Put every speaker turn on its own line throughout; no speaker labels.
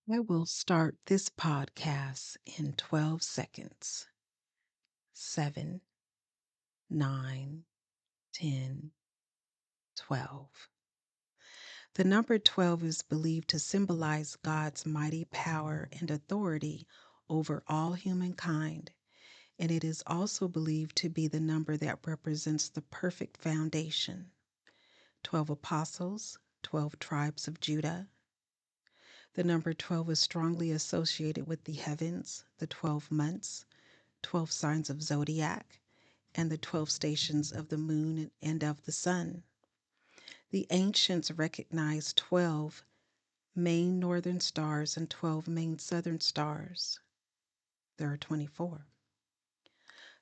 I will start this podcast in 12 seconds. 7, 9, 10, 12. The number 12 is believed to symbolize God's mighty power and authority over all humankind, and it is also believed to be the number that represents the perfect foundation. 12 apostles, 12 tribes of Judah. The number 12 is strongly associated with the heavens, the 12 months, 12 signs of zodiac, and the 12 stations of the moon and of the sun. The ancients recognized 12 main northern stars and 12 main southern stars. There are 24.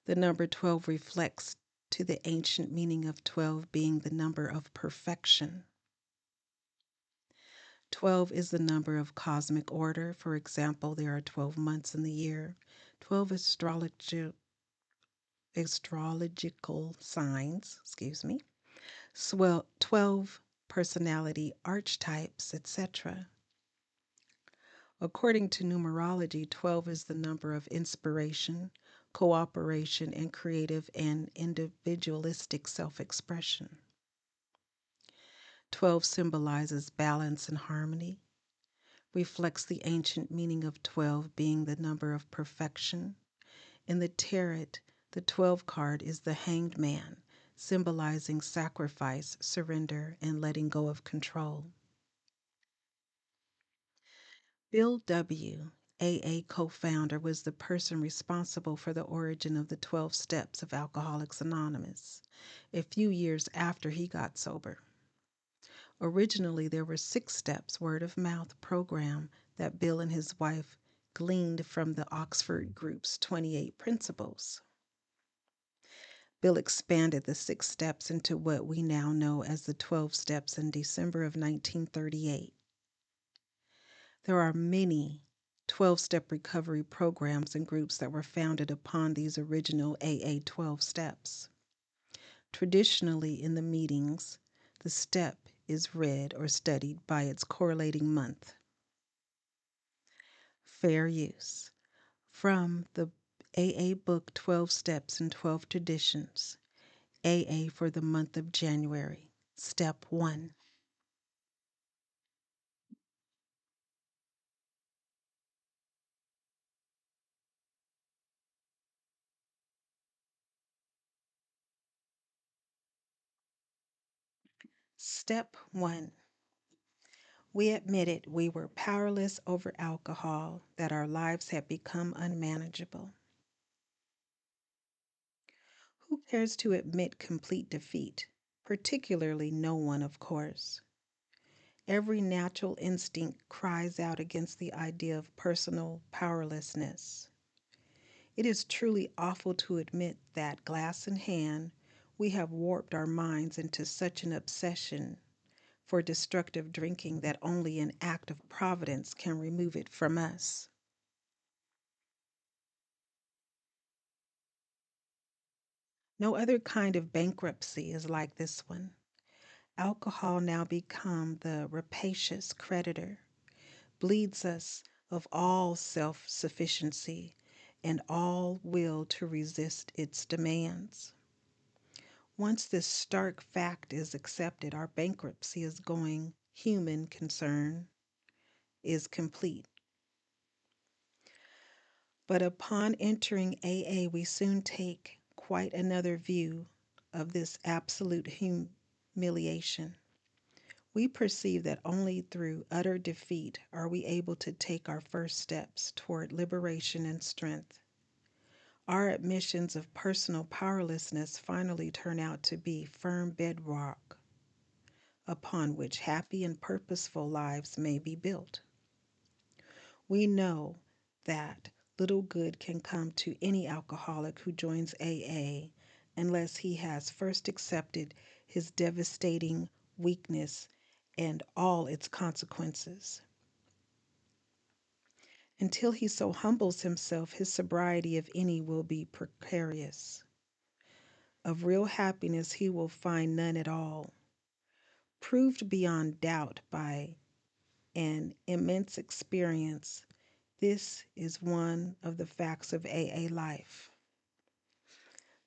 The number 12 reflects to the ancient meaning of 12 being the number of perfection. 12 is the number of cosmic order. For example, there are 12 months in the year, 12 astrological signs, 12 personality archetypes, etc. According to numerology, 12 is the number of inspiration, cooperation, and creative and individualistic self expression. 12 symbolizes balance and harmony, reflects the ancient meaning of 12 being the number of perfection. In the tarot, the 12 card is the Hanged Man, symbolizing sacrifice, surrender, and letting go of control. Bill W., AA co founder, was the person responsible for the origin of the 12 steps of Alcoholics Anonymous a few years after he got sober. Originally, there were 6 steps word of mouth program that Bill and his wife gleaned from the Oxford Group's 28 principles. Bill expanded the 6 steps into what we now know as the 12 steps in December of 1938. There are many 12-step recovery programs and groups that were founded upon these original AA 12 steps. Traditionally, in the meetings, the step is read or studied by its correlating month. Fair use. From the AA book 12 Steps and 12 Traditions, AA for the month of January. Step 1. Step 1. We admitted we were powerless over alcohol, that our lives had become unmanageable. Who cares to admit complete defeat? Particularly no one, of course. Every natural instinct cries out against the idea of personal powerlessness. It is truly awful to admit that, glass in hand, we have warped our minds into such an obsession for destructive drinking that only an act of providence can remove it from us. No other kind of bankruptcy is like this one. Alcohol now become the rapacious creditor, bleeds us of all self-sufficiency and all will to resist its demands. Once this stark fact is accepted, our bankruptcy is going human concern is complete. But upon entering AA, we soon take quite another view of this absolute humiliation. We perceive that only through utter defeat are we able to take our first steps toward liberation and strength. Our admissions of personal powerlessness finally turn out to be firm bedrock upon which happy and purposeful lives may be built. We know that little good can come to any alcoholic who joins AA unless he has first accepted his devastating weakness and all its consequences. Until he so humbles himself, his sobriety, if any, will be precarious. Of real happiness, he will find none at all. Proved beyond doubt by and immense experience, this is one of the facts of AA life.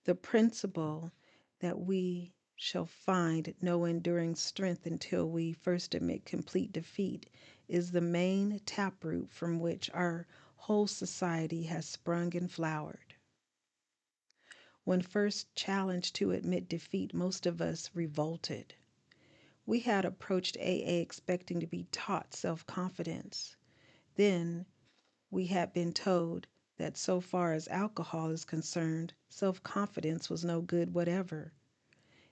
The principle that we shall find no enduring strength until we first admit complete defeat is the main taproot from which our whole society has sprung and flowered. When first challenged to admit defeat, most of us revolted. We had approached AA expecting to be taught self confidence. Then we had been told that so far as alcohol is concerned, self confidence was no good whatever.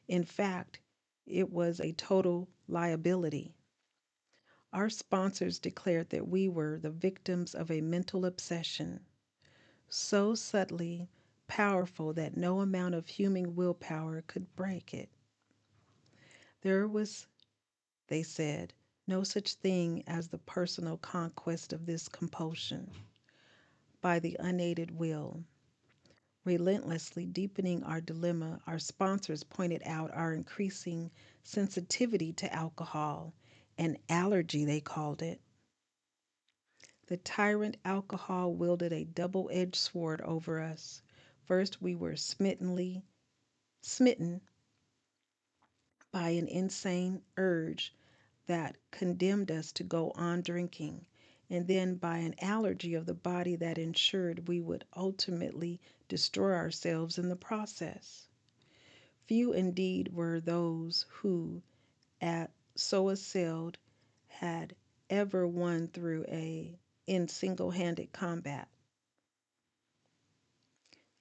In fact, it was a total liability. Our sponsors declared that we were the victims of a mental obsession, so subtly powerful that no amount of human willpower could break it. There was, they said, no such thing as the personal conquest of this compulsion by the unaided will. Relentlessly deepening our dilemma, our sponsors pointed out our increasing sensitivity to alcohol, an allergy, they called it. The tyrant alcohol wielded a double edged sword over us. First, we were smitten by an insane urge that condemned us to go on drinking, and then by an allergy of the body that ensured we would ultimately destroy ourselves in the process. Few indeed were those who, at so assailed, had ever won through a in single-handed combat.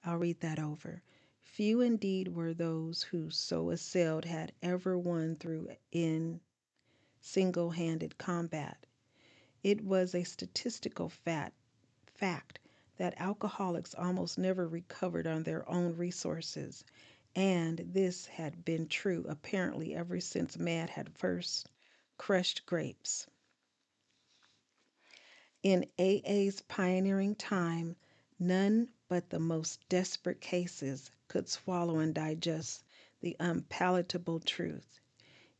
I'll read that over. Few indeed were those who so assailed had ever won through in single-handed combat. It was a statistical fact that alcoholics almost never recovered on their own resources, and this had been true apparently ever since man had first crushed grapes. In AA's pioneering time, none but the most desperate cases could swallow and digest the unpalatable truth.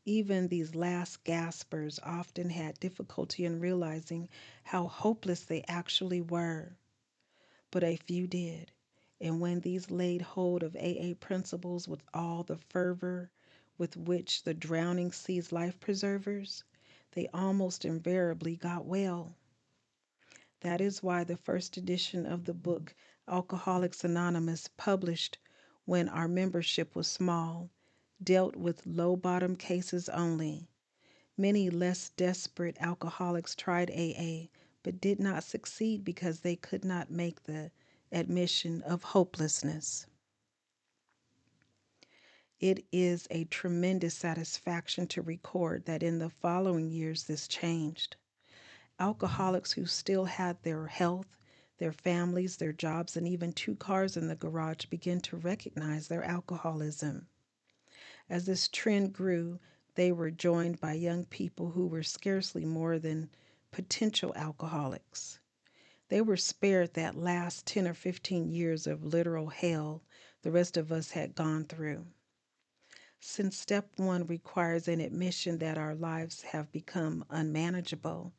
Even these last gaspers often had difficulty in realizing how hopeless they actually were. But a few did. And when these laid hold of AA principles with all the fervor with which the drowning sees life preservers, they almost invariably got well. That is why the first edition of the book Alcoholics Anonymous, published when our membership was small, dealt with low bottom cases only. Many less desperate alcoholics tried AA but did not succeed because they could not make the admission of hopelessness. It is a tremendous satisfaction to record that in the following years this changed. Alcoholics who still had their health, their families, their jobs, and even two cars in the garage began to recognize their alcoholism. As this trend grew, they were joined by young people who were scarcely more than potential alcoholics. They were spared that last 10 or 15 years of literal hell the rest of us had gone through. Since step one requires an admission that our lives have become unmanageable,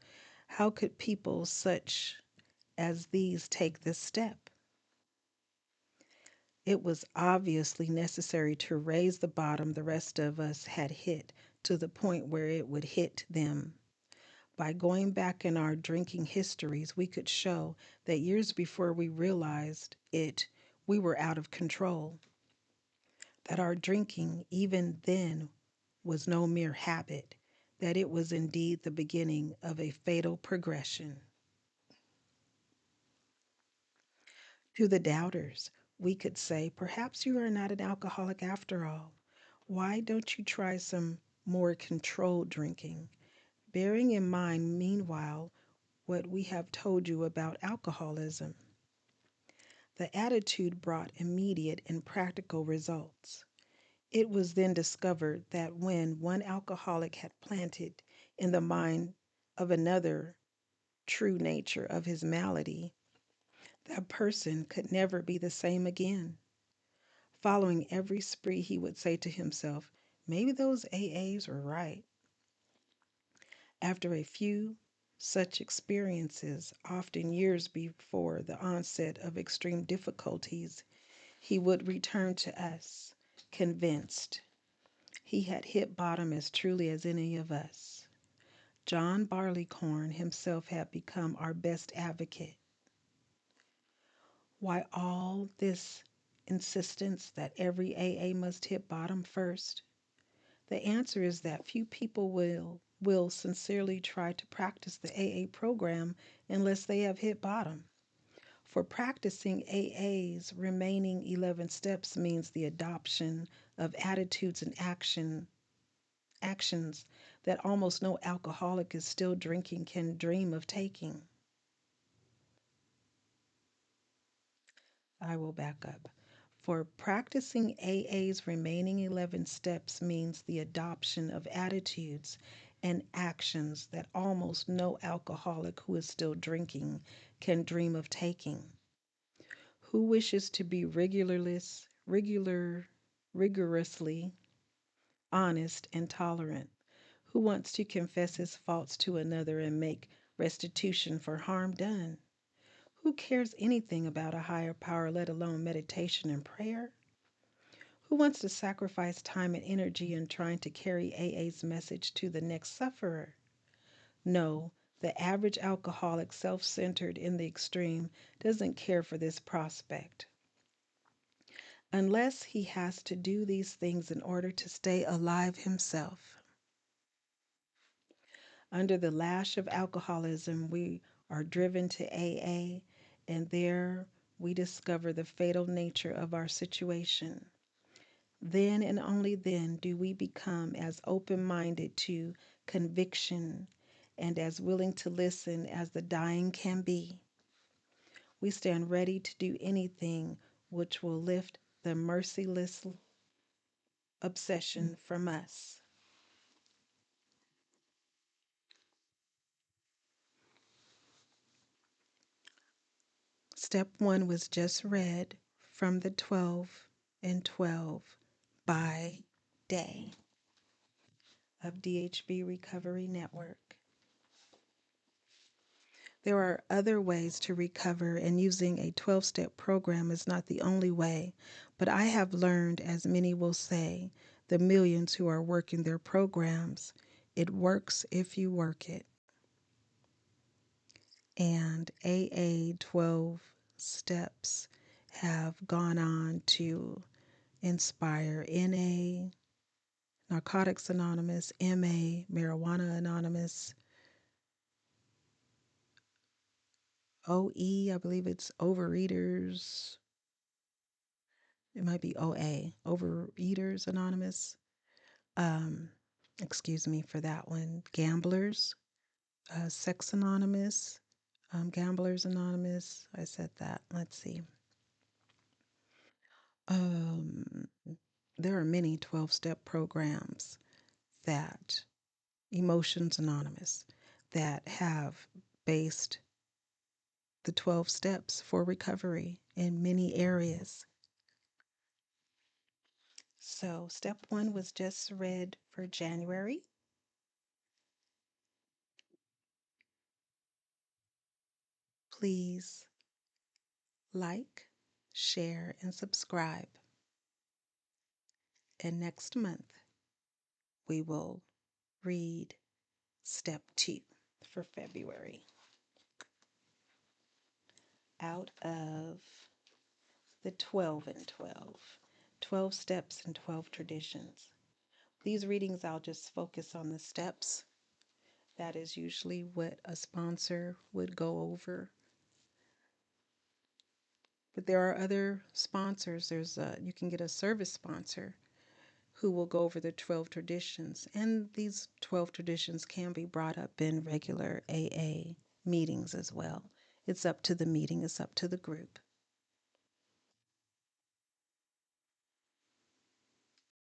how could people such as these take this step? It was obviously necessary to raise the bottom the rest of us had hit to the point where it would hit them. By going back in our drinking histories, we could show that years before we realized it, we were out of control. That our drinking, even then, was no mere habit, that it was indeed the beginning of a fatal progression. To the doubters, we could say, perhaps you are not an alcoholic after all. Why don't you try some more controlled drinking? Bearing in mind, meanwhile, what we have told you about alcoholism. The attitude brought immediate and practical results. It was then discovered that when one alcoholic had planted in the mind of another true nature of his malady, that person could never be the same again. Following every spree, he would say to himself, maybe those AAs were right. After a few Such experiences, often years before the onset of extreme difficulties, he would return to us, convinced he had hit bottom as truly as any of us. John Barleycorn himself had become our best advocate. Why all this insistence that every AA must hit bottom first? The answer is that few people will sincerely try to practice the AA program unless they have hit bottom. For practicing AA's remaining 11 steps means the adoption of attitudes and actions that almost no alcoholic is still drinking can dream of taking. I will back up. For practicing AA's remaining 11 steps means the adoption of attitudes and actions that almost no alcoholic who is still drinking can dream of taking. Who wishes to be rigorously honest and tolerant? Who wants to confess his faults to another and make restitution for harm done? Who cares anything about a higher power, let alone meditation and prayer? Who wants to sacrifice time and energy in trying to carry AA's message to the next sufferer? No, the average alcoholic, self centered in the extreme, doesn't care for this prospect. Unless he has to do these things in order to stay alive himself. Under the lash of alcoholism, we are driven to AA, and there we discover the fatal nature of our situation. Then and only then do we become as open minded to conviction and as willing to listen as the dying can be. We stand ready to do anything which will lift the merciless obsession from us. Step 1 was just read from the 12 and 12 by day of DHB Recovery Network. There are other ways to recover, and using a 12-step program is not the only way. But I have learned, as many will say, the millions who are working their programs, it works if you work it. And AA 12 steps have gone on to inspire NA, Narcotics Anonymous, MA, Marijuana Anonymous, OE, I believe it's Overeaters. It might be OA, Overeaters Anonymous. Um, Excuse me for that one. Gamblers, Sex Anonymous, Gamblers Anonymous. I said that. Let's see. Um, there are many 12-step programs that Emotions Anonymous that have based the 12 steps for recovery in many areas. So, step 1 was just read for January. Please like, share, and subscribe. And next month, we will read step 2 for February out of the 12 and 12, 12 steps and 12 traditions. These readings, I'll just focus on the steps. That is usually what a sponsor would go over. But there are other sponsors. You can get a service sponsor who will go over the 12 traditions. And these 12 traditions can be brought up in regular AA meetings as well. It's up to the meeting, it's up to the group.